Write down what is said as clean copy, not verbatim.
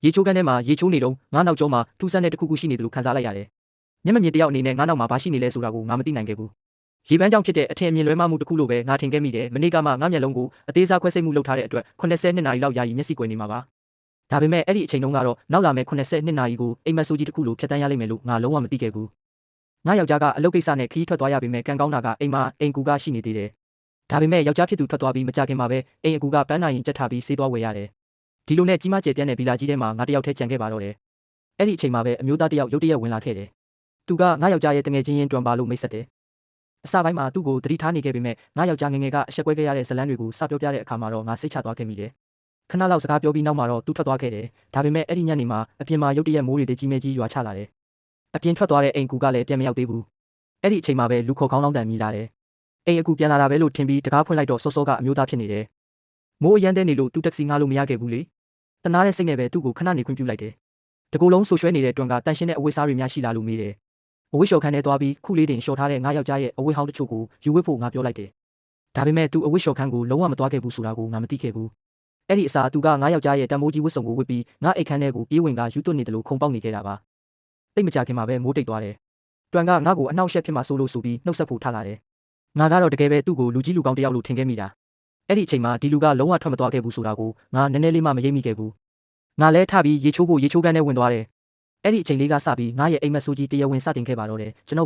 ရေချိုးခန်းထဲမှာရေချိုးနေတော့ငါနောက်ကျောမှာထူးဆန်းတဲ့တစ်ခုခုရှိနေတယ်လို့ခံစားလိုက်ရတယ်။မျက်မမြင်တယောက်အနေနဲ့ငါနောက်မှာဘာရှိနေလဲဆိုတာကိုငါမသိနိုင်ခဲ့ဘူး။ရေပန်းကြောင့်ဖြစ်တဲ့အထင်အမြင်လွဲမှားမှုတစ်ခုလိုပဲငါထင်ခဲ့မိတယ်။မနေ့ကမှငါမျက်လုံးကိုအသေးစားခွဲစိတ်မှုလုပ်ထားတဲ့အတွက်82နာရီလောက်ယာယီမျက်စိကွယ်နေမှာပါ။ဒါပေမဲ့အဲ့ဒီအချိန်တုန်းကတော့နောက်လာမဲ့82နာရီကိုအိမ်မက်ဆိုးကြီးတစ်ခုလိုဖြတ်တန်းရလိမ့်မယ်လို့ငါလုံးဝမသိခဲ့ဘူး။ငါယောက်ျားကအလုပ်ကိစ္စနဲ့ခရီးထွက်သွားရပေမဲ့ကံကောင်းတာကအိမ်ကူကရှိနေသေးတယ်။ဒါပေမဲ့ယောက်ျားဖြစ်သူထွက်သွားပြီးမကြခင်မှာပဲအိမ်အကူကပန်းနာရင်ကြက်ထားပြီးဆေးသွားဝယ်ရတယ်။ဒီလိုနဲ့ကြီးမားကျယ်ပြန့်တဲ့ဗီလာကြီးထဲမှာငါတယောက်တည်းကြံခဲ့ပါတော့တယ်။အဲ့ဒီအချိန်မှာပဲအမျိုးသားတယောက်ရုတ်တရက်ဝင်လာခဲ့တယ်။သူကငါယောက်ျားရဲ့တငယ်ချင်းရင်းတွန်ပါလို့မိတ်ဆက်တယ်။အစပိုင်းမှာသူ့ကိုသတိထားနေခဲ့ပေမဲ့ငါယောက်ျားငယ်ငယ်ကအဆက်ကွဲခဲ့ရတဲ့ဇလန်းတွေကိုစပြောပြတဲ့အခါမှာတော့ငါစိတ်ချသွားခဲ့မိတယ်။ခဏလောက်စကားပြောပြီးနောက်မှာတော့သူထွက်သွားခဲ့တယ်။ဒါပေမဲ့အဲ့ဒီညနေမှာအပြင်မှာရုတ်တရက်မိုးတွေကြီးမဲကြီးရွာချလာတယ်။အပြင်ထွက်သွားတဲ့အိမ်ကူကလည်းပြန်မရောက်သေးဘူး။အဲ့ဒီအချိန်မှာပဲလူခေါ်ခေါင်းလောင်းတန်မြည်လာတယ်။အိမ်အကူပြန်လာတာပဲလို့ထင်ပြီးတကားဖွင့်လိုက်တော့စောစောကအမျိုးသားဖြစ်နေတယ်။မိုးအရမ်းတဲနေလို့သူတက္ကစီငှားလို့မရခဲ့ဘူးလေ။တနာတဲ့စိတ်နဲ့ပဲသူ့ကိုခဏနေခွင့်ပြုလိုက်တယ်။တကူလုံးဆူရွှဲနေတဲ့တွန်ကတန်ရှင်းတဲ့အဝတ်စားတွေများရှိလာလို့မေးတယ်။အဝတ်လျှော်ခန်းထဲသွားပြီးခုလေးတင်လျှော်ထားတဲ့ငါယောက်ျားရဲ့အဝတ်ဟောင်းတချို့ကိုယူဝတ်ဖို့ငါပြောလိုက်တယ်။ဒါပေမဲ့သူအဝတ်လျှော်ခန်းကိုလုံးဝမသွားခဲ့ဘူးဆိုတာကိုငါမသိခဲ့ဘူး။အဲ့ဒီအစားသူကငါယောက်ျားရဲ့တန်မိုးကြီးဝတ်စုံကိုဝတ်ပြီးငါအိတ်ခန်းထဲကိုပြေးဝင်ကယူသွတ်နေတယ်လို့ခုန်ပေါက်နေခဲ့တာပါ။တိတ်မကြခင်မှာပဲမိုးတိတ်သွားတယ်။တွန်ကငါ့ကိုအနှောက်အယှက်ဖြစ်မှဆိုလို့ဆိုပြီးနှုတ်ဆက်ဖို့ထားလာတယ်။ငါကတော့တကယ်ပဲသူ့ကိုလူကြီးလူကောင်းတယောက်လို့ထင်ခဲ့မိတာ။အဲ့ဒီအချိန်မှာဒီလူကလုံးဝထွက်မသွားခဲ့ဘူးဆိုတာကိုငါနည်းနည်းလေးမှမရိပ်မိခဲ့ဘူး။ငါလဲထပြီးရေချိုးဖို့ရေချိုးခန်းထဲဝင်သွားတယ်။အဲ့ဒီအချိန်လေးကစပြီးငါရဲ့အိမ်မက်ဆိုးကြီးတရားဝင်စတင်ခဲ့ပါတော့တယ်ကျွန်တော်